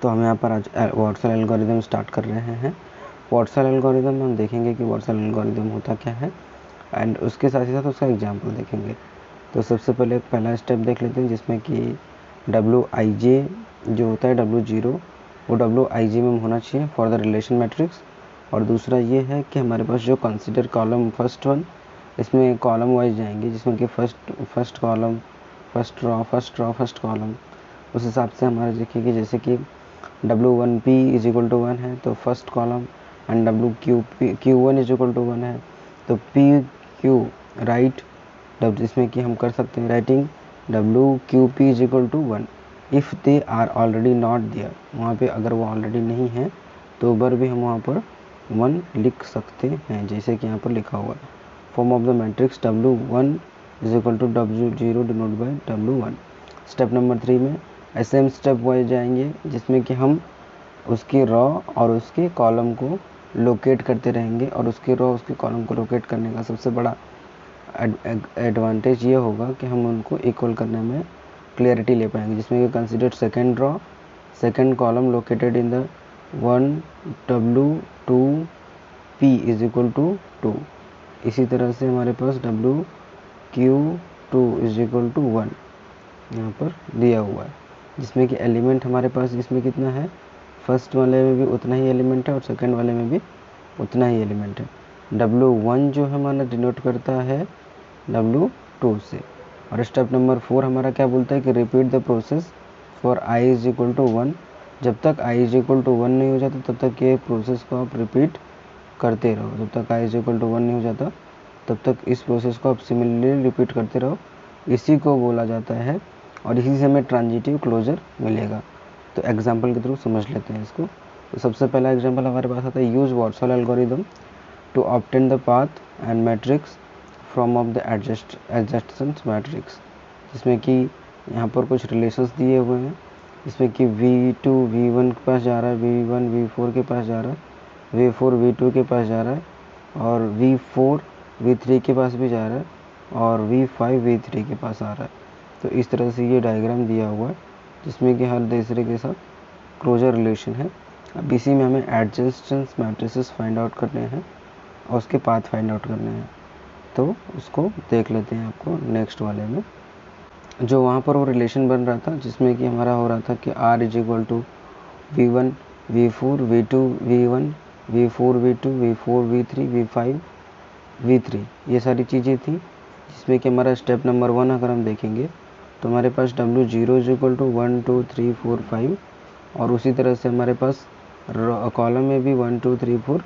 तो हम यहाँ पर आज वॉटसन एल्गोरिदम स्टार्ट कर रहे हैं। वॉटसन एल्गोरिदम में हम देखेंगे कि वॉटसन एल्गोरिदम होता क्या है एंड उसके साथ ही साथ उसका एग्जाम्पल देखेंगे। तो सबसे पहले पहला स्टेप देख लेते हैं जिसमें कि WIJ जो होता है W0 वो WIJ में होना चाहिए फॉर द रिलेशन मैट्रिक्स। और दूसरा ये है कि हमारे पास जो कंसीडर कॉलम फर्स्ट वन, इसमें कॉलम वाइज जाएंगे जिसमें कि फर्स्ट कॉलम, फर्स्ट कॉलम, उस हिसाब से हमारे देखिए कि जैसे कि W1P इज इक्वल टू 1 है तो first column and Q1 is equal to 1 है तो PQ राइट इसमें कि हम कर सकते हैं writing WQP is equal to 1 if they are already not there. वहाँ पे अगर वो ऑलरेडी नहीं है तो बर भी हम वहाँ पर 1 लिख सकते हैं जैसे कि यहाँ पर लिखा हुआ है। Form of the matrix W1 is equal to W0 denote by W1। Step number 3 में ऐसे हम स्टेप वाइज जाएंगे जिसमें कि हम उसकी रॉ और उसके कॉलम को लोकेट करते रहेंगे और उसके रॉ उसके कॉलम को लोकेट करने का सबसे बड़ा एडवांटेज ये होगा कि हम उनको इक्वल करने में क्लियरिटी ले पाएंगे। जिसमें कि consider second row second column located in the 1 W2P is equal to 2। इसी तरह से हमारे पास WQ2 इज इक्वल टू 1 यहाँ पर दिया हुआ है जिसमें कि एलिमेंट हमारे पास इसमें कितना है, फर्स्ट वाले में भी उतना ही एलिमेंट है और सेकंड वाले में भी उतना ही एलिमेंट है। W1 जो हमारा डिनोट करता है W2 से। और स्टेप नंबर 4 हमारा क्या बोलता है कि repeat the process for I is equal to 1। जब तक I इज इक्वल टू 1 नहीं हो जाता तब तक ये प्रोसेस को आप रिपीट करते रहो। जब तक I इज इक्वल टू 1 नहीं हो जाता तब तक इस प्रोसेस को आप सिमिलरली रिपीट करते रहो। इसी को बोला जाता है और इसी से हमें ट्रांजिटिव क्लोजर मिलेगा। तो एग्जांपल के थ्रू समझ लेते हैं इसको। तो सबसे पहला एग्जांपल हमारे पास आता है use Watson algorithm to obtain the path and matrix from of the adjacent matrix. जिसमें कि यहाँ पर कुछ रिलेशंस दिए हुए हैं जिसमें कि V2 V1 के पास जा रहा है, V1 V4 के पास जा रहा है, V4 V2 के पास जा रहा है और V4 V3 के पास भी जा रहा है और V5 V3 के पास आ रहा है। तो इस तरह से ये डायग्राम दिया हुआ है जिसमें कि हर दूसरे के साथ क्लोजर रिलेशन है। अब इसी में हमें एडजेसेंट मैट्रिसेस फाइंड आउट करने हैं और उसके पाथ फाइंड आउट करने हैं। तो उसको देख लेते हैं आपको नेक्स्ट वाले में। जो वहाँ पर वो रिलेशन बन रहा था जिसमें कि हमारा हो रहा था कि R is equal to V1 V4 V2 V1 V4 V2 V4 V3 V5 V3 ये सारी चीज़ें थी। जिसमें कि हमारा स्टेप नंबर 1 अगर हम देखेंगे तो हमारे पास W0 इज इक्वल टू 1 2 3 4 5 और उसी तरह से हमारे पास कॉलम में भी 1 2 3 4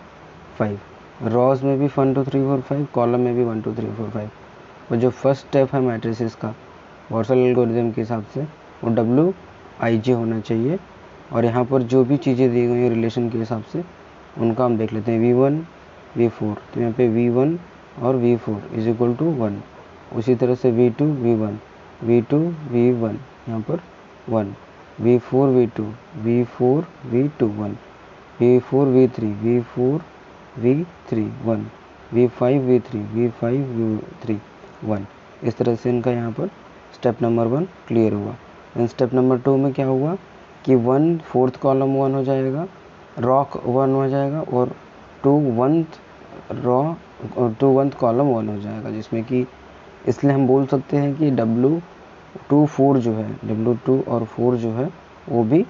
5, रॉज में भी 1 2 3 4 5, कॉलम में भी 1 2 3 4 5। और जो फर्स्ट स्टेप है मैट्रिसेस का वॉटसन एल्गोरिदम के हिसाब से वो WIJ होना चाहिए। और यहाँ पर जो भी चीज़ें दी गई हैं रिलेशन के हिसाब से उनका हम देख लेते हैं। V1 V4 तो यहाँ पे V1 और V4 इज इक्वल टू 1। उसी तरह से V2 V1 V2 V1 यहाँ पर 1, V4 V2 V4 V2 1, V4 V3 V4 V3 1, V5 V3 V5 V3 1। इस तरह से इनका यहाँ पर स्टेप नंबर 1 क्लियर हुआ। एंड स्टेप नंबर 2 में क्या हुआ कि 1 फोर्थ कॉलम 1 हो जाएगा, रॉ 1 हो जाएगा और 2 1th कॉलम 1 हो जाएगा। जिसमें कि इसलिए हम बोल सकते हैं कि W2 जो है W2 और 4 जो है वो भी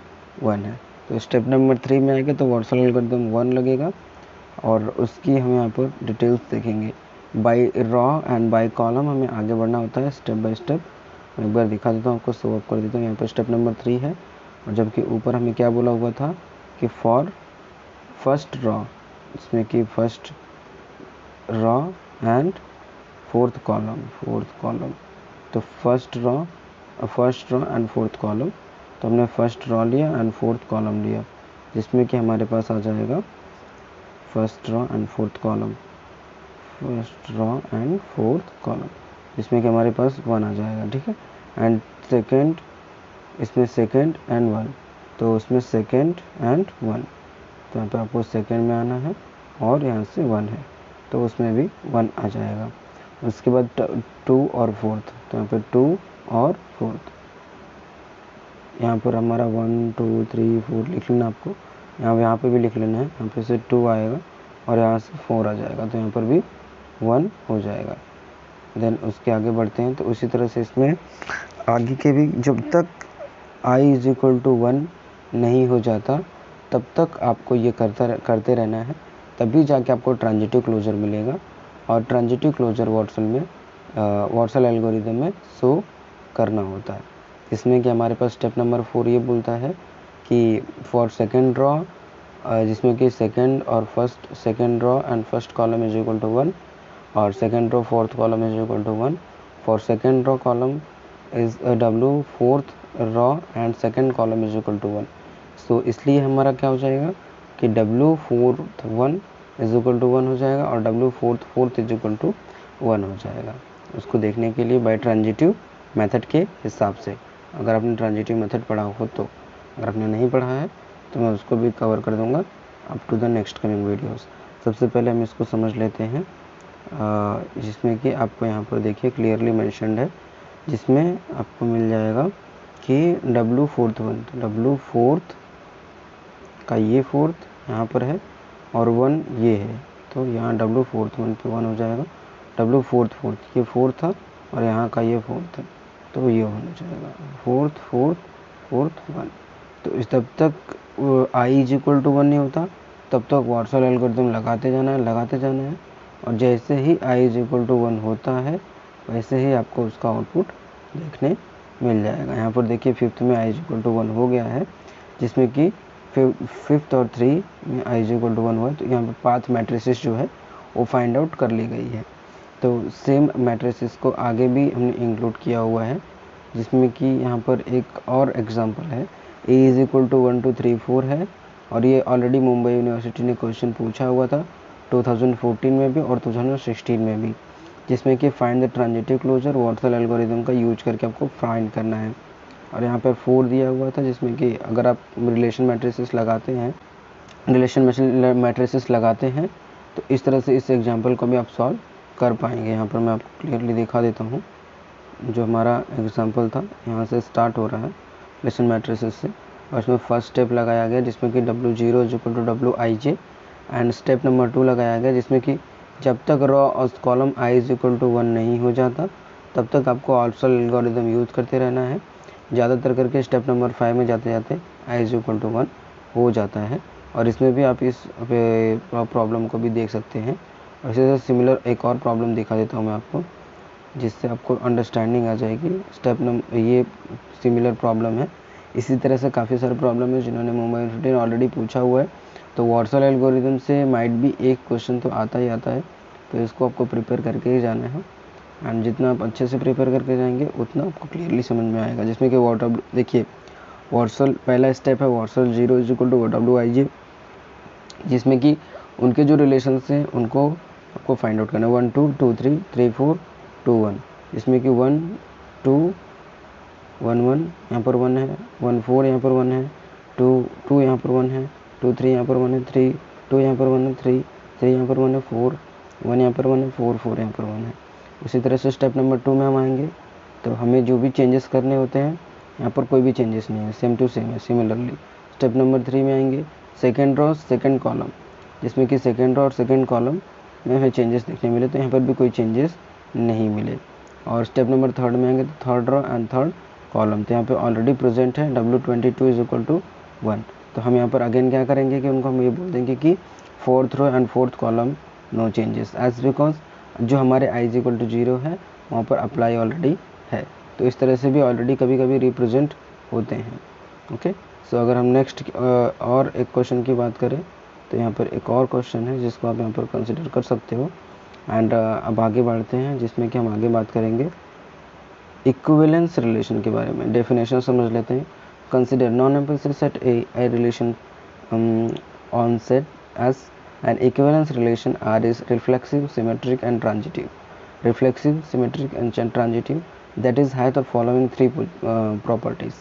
1 है। तो स्टेप नंबर 3 में आएगा तो वॉटसन एल्गोरिदम 1 लगेगा और उसकी हम यहाँ पर डिटेल्स देखेंगे। By row and by column हमें आगे बढ़ना होता है स्टेप बाय स्टेप। मैं एक बार दिखा देता हूँ आपको, शो अप कर देता हूँ। यहाँ पर स्टेप नंबर 3 है और जबकि ऊपर हमें क्या बोला हुआ था कि फॉर फर्स्ट रॉ, इसमें कि first row and fourth column तो first row and fourth column. तो हमने फर्स्ट रॉ लिया एंड फोर्थ कॉलम लिया जिसमें कि हमारे पास आ जाएगा first row and fourth column जिसमें कि हमारे पास 1 आ जाएगा। ठीक है। एंड सेकेंड, इसमें सेकेंड एंड 1 तो उसमें सेकेंड एंड 1 तो यहाँ पे आपको सेकेंड में आना है और यहाँ से 1 है तो उसमें भी 1 आ जाएगा। उसके बाद 2 और 4th तो यहाँ पे 2 और 4th यहाँ पर हमारा 1 2 3 4 लिख लेना आपको, यहाँ पे भी लिख लेना है। यहाँ पे से 2 आएगा और यहाँ से 4 आ जाएगा, तो यहाँ पर भी 1 हो जाएगा। देन उसके आगे बढ़ते हैं। तो उसी तरह से इसमें आगे के भी जब तक i इज इक्वल टू 1 नहीं हो जाता तब तक आपको ये करते रहना है, तभी जाके आपको ट्रांजिटिव क्लोजर मिलेगा। और ट्रांजिटिव क्लोजर वॉटसन एल्गोरिदम में शो करना होता है। इसमें कि हमारे पास स्टेप नंबर 4 ये बोलता है कि फॉर सेकेंड रॉ, जिसमें कि second row and first column is equal to 1 और second row fourth column is equal to 1। For second row column is w fourth row and second column is equal to 1। So इसलिए हमारा क्या हो जाएगा कि w फोर्थ 1 is equal to 1 हो जाएगा और w फोर्थ इज इक्वल टू 1 हो जाएगा। उसको देखने के लिए बाय ट्रांजिटिव मेथड के हिसाब से, अगर आपने ट्रांजिटिव मेथड पढ़ा हो तो, अगर आपने नहीं पढ़ा है तो मैं उसको भी कवर कर दूंगा up to the next coming videos. सबसे पहले हम इसको समझ लेते हैं, जिसमें कि आपको यहाँ पर देखिए क्लियरली मेंशन्ड है, जिसमें आपको मिल जाएगा कि w फोर्थ 1, तो w फोर्थ का ये फोर्थ यहाँ पर है और 1 ये है, तो यहाँ w फोर्थ 1 पे 1 हो जाएगा। w फोर्थ ये फोर्थ था और यहाँ का ये फोर्थ है, तो ये होना चाहिए फोर्थ 1। तो इस तब तक i इज इक्वल टू 1 नहीं होता तब तक वॉटसन एल्गोरिथम लगाते जाना है और जैसे ही i इज इक्वल टू 1 होता है वैसे ही आपको उसका आउटपुट देखने मिल जाएगा। यहाँ पर देखिए फिफ्थ में i इज इक्वल टू 1 हो गया है, जिसमें कि फिफ्थ और 3 में i इज इक्वल टू 1 हुआ है, तो यहाँ पर पाथ मैट्रिसेस जो है वो फाइंड आउट कर ली गई है। तो सेम मैट्रिसेस को आगे भी हमने इंक्लूड किया हुआ है, जिसमें कि यहाँ पर एक और एग्जांपल है, a इज इक्वल टू 1 2 3 4 है और ये ऑलरेडी मुंबई यूनिवर्सिटी ने क्वेश्चन पूछा हुआ था 2014 में भी और 2016 में भी, जिसमें कि find the transitive closure Watson algorithm का यूज करके आपको फाइंड करना है। और यहाँ पर 4 दिया हुआ था, जिसमें कि अगर आप रिलेशन मैट्रिसेस लगाते हैं तो इस तरह से इस एग्जाम्पल को भी आप सॉल्व कर पाएंगे। यहाँ पर मैं आपको क्लियरली दिखा देता हूँ, जो हमारा एग्जाम्पल था यहाँ से स्टार्ट हो रहा है रिलेशन मैट्रिसेस से, और इसमें फर्स्ट स्टेप लगाया गया जिसमें कि w0 is equal to wij and step number 2 लगाया गया, जिसमें कि जब तक रॉ और column i is equal to 1 नहीं हो जाता तब तक आपको वॉटसन एल्गोरिदम यूज़ करते रहना है। ज़्यादातर करके स्टेप नंबर 5 में जाते जाते i इज इक्वल टू 1 हो जाता है, और इसमें भी आप इस प्रॉब्लम को भी देख सकते हैं। और इसी तरह सिमिलर एक और प्रॉब्लम दिखा देता हूँ मैं आपको, जिससे आपको अंडरस्टैंडिंग आ जाएगी। स्टेप नंबर ये सिमिलर प्रॉब्लम है, इसी तरह से काफ़ी सारे प्रॉब्लम है जिन्होंने मुंबई यूनिवर्सिटी ने ऑलरेडी पूछा हुआ है। तो वॉटसन एल्गोरिदम से माइट भी एक क्वेश्चन तो आता ही आता है, तो इसको आपको प्रिपेयर करके ही जाना है, एंड जितना आप अच्छे से प्रिपेयर करके जाएंगे उतना आपको क्लियरली समझ में आएगा। जिसमें कि देखिए वॉटसन पहला स्टेप है Watson 0 is equal to wij, जिसमें कि उनके जो रिलेशंस हैं उनको आपको फाइंड आउट करना है। 1 2 2 3 3 4 2 1, जिसमें कि 1 2 1 1 यहाँ पर 1 है, 1 4 यहाँ पर 1 है, 2 2 यहाँ पर 1 है, 2 3 यहाँ पर 1 है, 3 2 यहाँ पर 1 है, 3 3 यहाँ पर 1 है, 4 1 यहाँ पर 1 है, 4 4 यहाँ पर 1 है। उसी तरह से स्टेप नंबर 2 में हम आएंगे तो हमें जो भी चेंजेस करने होते हैं यहाँ पर कोई भी चेंजेस नहीं है, सेम टू सेम है। सिमिलरली स्टेप नंबर 3 में आएंगे सेकेंड रो सेकेंड कॉलम, जिसमें कि सेकेंड रो और सेकेंड कॉलम में हमें चेंजेस देखने मिले, तो यहाँ पर भी कोई चेंजेस नहीं मिले। और स्टेप नंबर 3 में आएंगे तो third row and third column, तो यहाँ पे ऑलरेडी प्रेजेंट है w22 इज इक्वल टू 1, तो हम यहाँ पर अगेन क्या करेंगे कि उनको हम ये बोल देंगे कि fourth row and fourth column no changes as because जो हमारे i इज इक्वल टू 0 है वहाँ पर अप्लाई ऑलरेडी है। तो इस तरह से भी ऑलरेडी कभी कभी रिप्रेजेंट होते हैं। ओके, सो अगर हम नेक्स्ट और एक क्वेश्चन की बात करें तो यहाँ पर एक और क्वेश्चन है जिसको आप यहाँ पर कंसिडर कर सकते हो। एंड अब आगे बढ़ते हैं, जिसमें कि हम आगे बात करेंगे इक्विवेलेंस रिलेशन के बारे में। डेफिनेशन समझ लेते हैं। Consider non empty set a relation on set as an equivalence relation R is reflexive symmetric and transitive. Reflexive symmetric and transitive that is have the following 3 properties.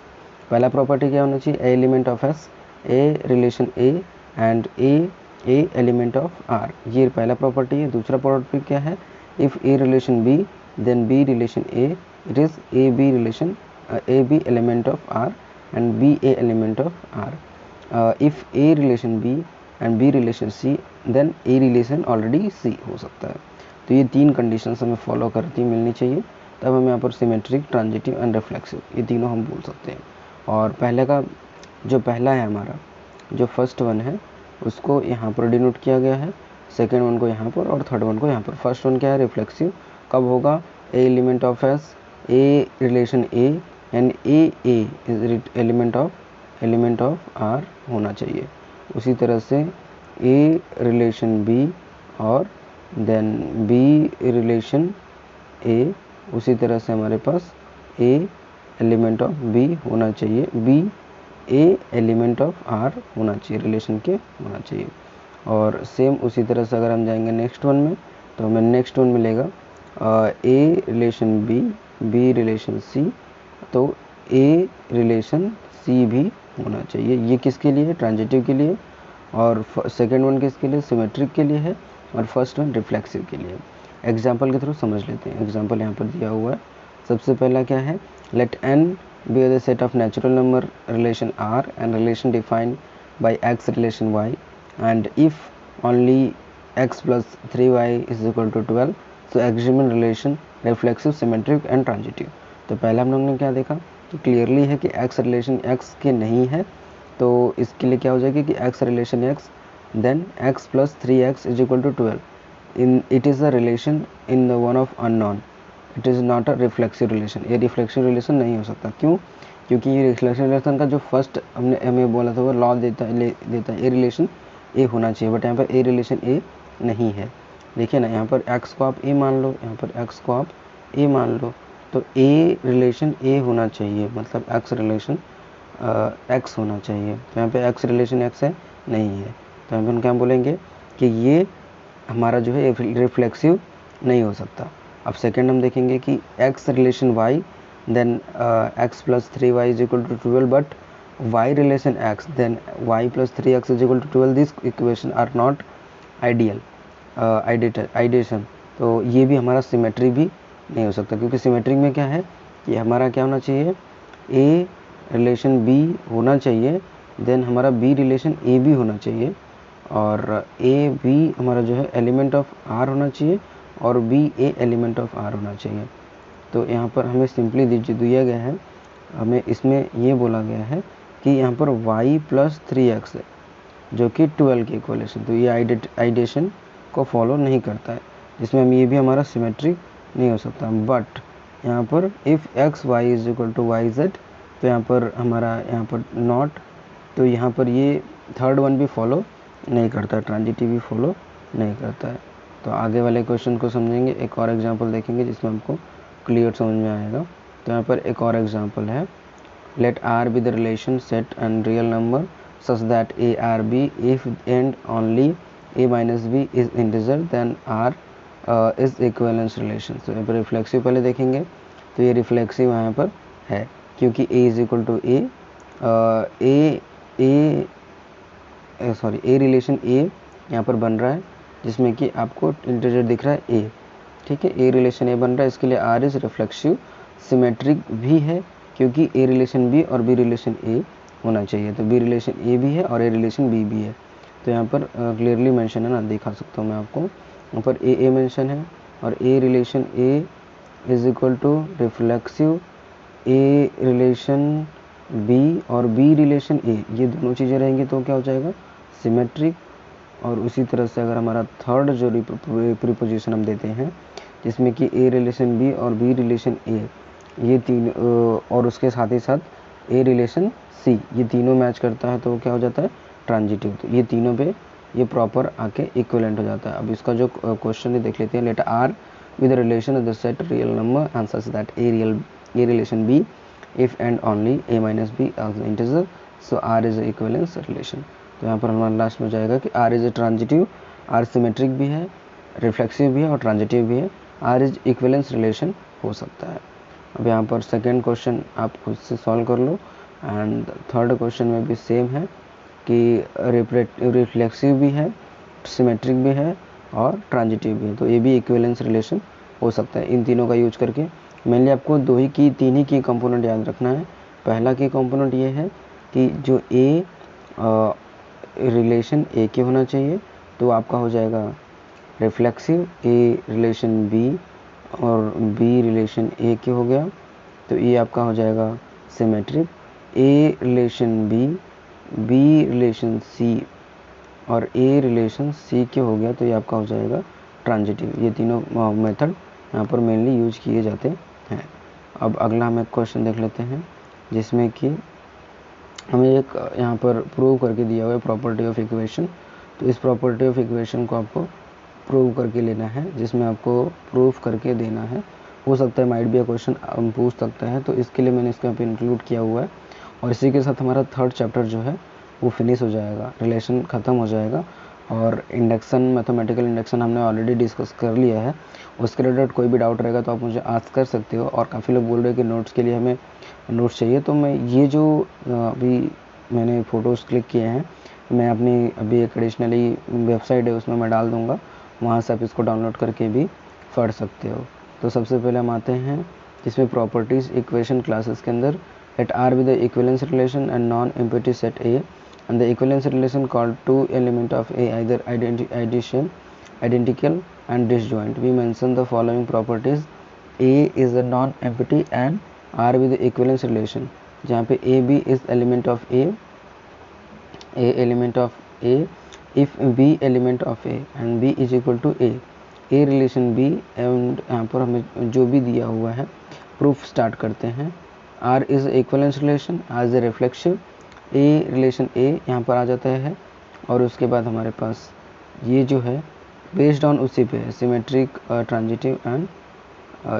पहला property क्या होना चाहिए, a element of S, a relation a and a element of R, ये पहला property है। दूसरा property क्या है, if a relation b then b relation a, it is a B relation a b element of R and B a element of R. If A relation B and B relation C, then A relation already C हो सकता है। तो ये 3 conditions हमें follow करती मिलनी चाहिए, तब हम यहाँ पर सिमेट्रिक, ट्रांजिटिव एंड रिफ्लेक्सिव ये तीनों हम बोल सकते हैं। और पहले का जो पहला है हमारा, जो फर्स्ट वन है उसको यहाँ पर डिनोट किया गया है, सेकेंड वन को यहाँ पर और थर्ड वन को यहाँ पर। फर्स्ट वन क्या है, रिफ्लेक्सिव। कब होगा, a element of S, a relation a and a is element of R होना चाहिए। उसी तरह से ए रिलेशन बी और देन बी रिलेशन ए, उसी तरह से हमारे पास ए एलिमेंट ऑफ बी होना चाहिए, b a element of R होना चाहिए, रिलेशन के होना चाहिए। और सेम उसी तरह से अगर हम जाएंगे नेक्स्ट वन में, तो हमें नेक्स्ट वन मिलेगा ए रिलेशन बी, बी रिलेशन सी, तो ए रिलेशन सी भी होना चाहिए। ये किसके लिए है, ट्रांजिटिव के लिए, और सेकेंड वन किसके लिए, सिमेट्रिक के लिए है, और फर्स्ट वन रिफ्लेक्सिव के लिए। एग्जाम्पल के थ्रू समझ लेते हैं। एग्जाम्पल यहाँ पर दिया हुआ है। सबसे पहला क्या है, late n be the set of natural number relation R and relation defined by x relation y, and if only x plus 3y is equal to 12, so examined relation reflexive, symmetric and transitive। तो पहला हम लोग ने क्या देखा कि clearly है कि x रिलेशन x के नहीं है, तो इसके लिए क्या हो जाएगी कि x relation x, then x plus 3x is equal to 12, in it is a relation in the one of unknown, it is not a reflexive relation. ये रिफ्लेक्सिव रिलेशन नहीं हो सकता। क्यों, क्योंकि ये रिफ्लेक्सिव रिलेशन का जो फर्स्ट हमने हमें बोला था वो लॉ देता है ए रिलेशन ए होना चाहिए, बट यहाँ पर ए रिलेशन ए नहीं है। देखिए ना, यहाँ पर एक्स को आप ए मान लो, यहाँ पर एक्स को आप ए मान लो, तो ए रिलेशन ए होना चाहिए, मतलब एक्स रिलेशन एक्स होना चाहिए। तो यहाँ पे एक्स रिलेशन एक्स है, नहीं है, तो हम क्या बोलेंगे कि ये हमारा जो है रिफ्लेक्सिव नहीं हो सकता। अब सेकेंड हम देखेंगे कि x relation y, then x plus 3y is equal to 12, but y relation x, then y plus 3x is equal to 12, this equation are not ideal ideation. तो ये भी हमारा सिमेट्री भी नहीं हो सकता, क्योंकि सिमेट्रिक में क्या है कि हमारा क्या होना चाहिए, a रिलेशन b होना चाहिए, देन हमारा b रिलेशन a भी होना चाहिए, और a b हमारा जो है एलिमेंट ऑफ r होना चाहिए, और b a element of R होना चाहिए। तो यहाँ पर हमें सिंपली दिया गया है, हमें इसमें ये बोला गया है कि यहाँ पर y प्लस 3x है जो कि 12 की इक्वलेशन, तो ये आइडेशन को फॉलो नहीं करता है, जिसमें हम ये भी हमारा सिमेट्रिक नहीं हो सकता। बट यहाँ पर if x y is equal to y z, तो यहाँ पर हमारा यहाँ पर नॉट, तो यहाँ पर ये थर्ड वन भी फॉलो नहीं करता, ट्रांजिटिव भी फॉलो नहीं करता है। तो आगे वाले क्वेश्चन को समझेंगे, एक और एग्जांपल देखेंगे जिसमें हमको क्लियर समझ में आएगा। तो यहाँ पर एक और एग्जांपल है, let R be the relation set and real number such that a R b if and only a minus b is integer, then R is equivalence relation. तो यहाँ पर रिफ्लेक्सिव पहले देखेंगे, तो ये रिफ्लेक्सिव यहाँ पर है क्योंकि a is equal to a relation a यहाँ पर बन रहा है, जिसमें कि आपको इंटीजर दिख रहा है ए, ठीक है, ए रिलेशन ए बन रहा है, इसके लिए आर इज रिफ्लेक्सिव, सिमेट्रिक भी है क्योंकि ए रिलेशन बी और बी रिलेशन ए होना चाहिए, तो बी रिलेशन ए भी है और ए रिलेशन बी भी है। तो यहाँ पर क्लियरली मेंशन है ना, दिखा सकता हूँ मैं आपको, यहाँ पर ए मेंशन है और a relation a is equal to reflexive a relation b और बी रिलेशन ए, ये दोनों चीज़ें रहेंगी तो क्या हो जाएगा, सिमेट्रिक। और उसी तरह से अगर हमारा थर्ड जो प्रीपोजिशन हम देते हैं, जिसमें कि ए रिलेशन बी और बी रिलेशन ए, ये तीन, और उसके साथ ही साथ ए रिलेशन सी, ये तीनों मैच करता है, तो क्या हो जाता है, ट्रांजिटिव। तो ये तीनों पे ये प्रॉपर आके इक्विवेलेंट हो जाता है। अब इसका जो क्वेश्चन है देख लेते हैं, let R with relation of the set real number and such that a relation b if and only a minus b as integer, so R is equivalence relation. तो यहाँ पर हमारा लास्ट में जाएगा कि R is a transitive, R symmetric भी है, reflexive भी है और ट्रांजिटिव भी है, आर इज इक्विवेलेंस रिलेशन हो सकता है। अब यहाँ पर सेकेंड क्वेश्चन आप खुद से सॉल्व कर लो, एंड थर्ड क्वेश्चन में भी सेम है कि रिफ्लेक्सिव भी है, सिमेट्रिक भी है और ट्रांजिटिव भी है, तो ये भी इक्विवेलेंस रिलेशन हो सकता है। इन तीनों का यूज करके मेनली आपको तीन ही की कंपोनेंट याद रखना है, पहला की कंपोनेंट ये है कि जो ए रिलेशन ए के होना चाहिए, तो आपका हो जाएगा रिफ्लेक्सिव, ए रिलेशन बी और बी रिलेशन ए के हो गया, तो ये आपका हो जाएगा सिमेट्रिक। ए रिलेशन बी, बी रिलेशन सी और ए रिलेशन सी के हो गया, तो ये आपका हो जाएगा ट्रांजिटिव। ये तीनों मेथड यहाँ पर मेनली यूज किए जाते हैं। अब अगला हम एक क्वेश्चन देख लेते हैं, जिसमें कि हमें एक यहाँ पर प्रूव करके दिया हुआ है प्रॉपर्टी ऑफ इक्वेशन। तो इस प्रॉपर्टी ऑफ इक्वेशन को आपको प्रूव करके लेना है, जिसमें आपको प्रूफ करके देना है। हो सकता है माइट बी क्वेश्चन पूछ सकता है, तो इसके लिए मैंने इसका इंक्लूड किया हुआ है। और इसी के साथ हमारा थर्ड चैप्टर जो है वो फिनिश हो जाएगा, रिलेशन ख़त्म हो जाएगा। और इंडक्शन, मैथमेटिकल इंडक्शन हमने ऑलरेडी डिस्कस कर लिया है। उसके रिलेटेड कोई भी डाउट रहेगा तो आप मुझे आस्क कर सकते हो। और काफ़ी लोग बोल रहे हैं कि नोट्स के लिए हमें नोट्स चाहिए, तो मैं ये जो अभी मैंने फ़ोटोज़ क्लिक किए हैं, मैं अपनी अभी एक एडिशनली वेबसाइट है उसमें मैं डाल दूँगा, वहाँ से आप इसको डाउनलोड करके भी पढ़ सकते हो। तो सबसे पहले हम आते हैं जिसमें प्रॉपर्टीज़ इक्वेशन क्लासेस के अंदर, let R with the equivalence relation and non empty set A and the equivalence relation called two element of A either identical and disjoint. We mention the following properties: A is a non-empty and R with the equivalence relation, जहाँ पे A B is element of A element of A if B element of A and B is equal to A relation B। And यहाँ पर हमें जो भी दिया हुआ है प्रूफ स्टार्ट करते हैं। R is equivalence relation as a reflexive, a relation a यहाँ पर आ जाता है, और उसके बाद हमारे पास ये जो है बेस्ड ऑन उसी पे है, सिमेट्रिक, ट्रांजिटिव एंड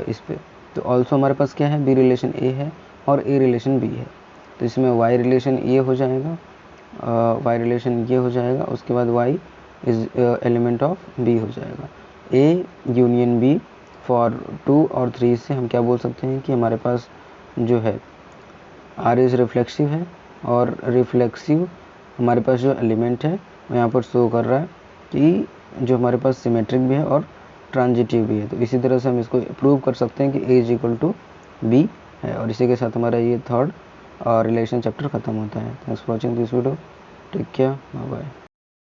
इस पे। तो ऑल्सो हमारे पास क्या है, बी रिलेशन ए है और ए रिलेशन बी है, तो इसमें वाई रिलेशन ये हो जाएगा, वाई रिलेशन ये हो जाएगा, उसके बाद y is element of b हो जाएगा। ए यूनियन बी फॉर 2 और 3 से हम क्या बोल सकते हैं कि हमारे पास जो है आर इज रिफ्लेक्सिव है, और रिफ्लेक्सिव हमारे पास जो एलिमेंट है वो यहाँ पर शो कर रहा है कि जो हमारे पास सिमेट्रिक भी है और ट्रांजिटिव भी है। तो इसी तरह से हम इसको प्रूव कर सकते हैं कि ए इज इक्वल टू बी है। और इसी के साथ हमारा ये थर्ड रिलेशन चैप्टर ख़त्म होता है। Thanks for watching this video, take care, bye bye.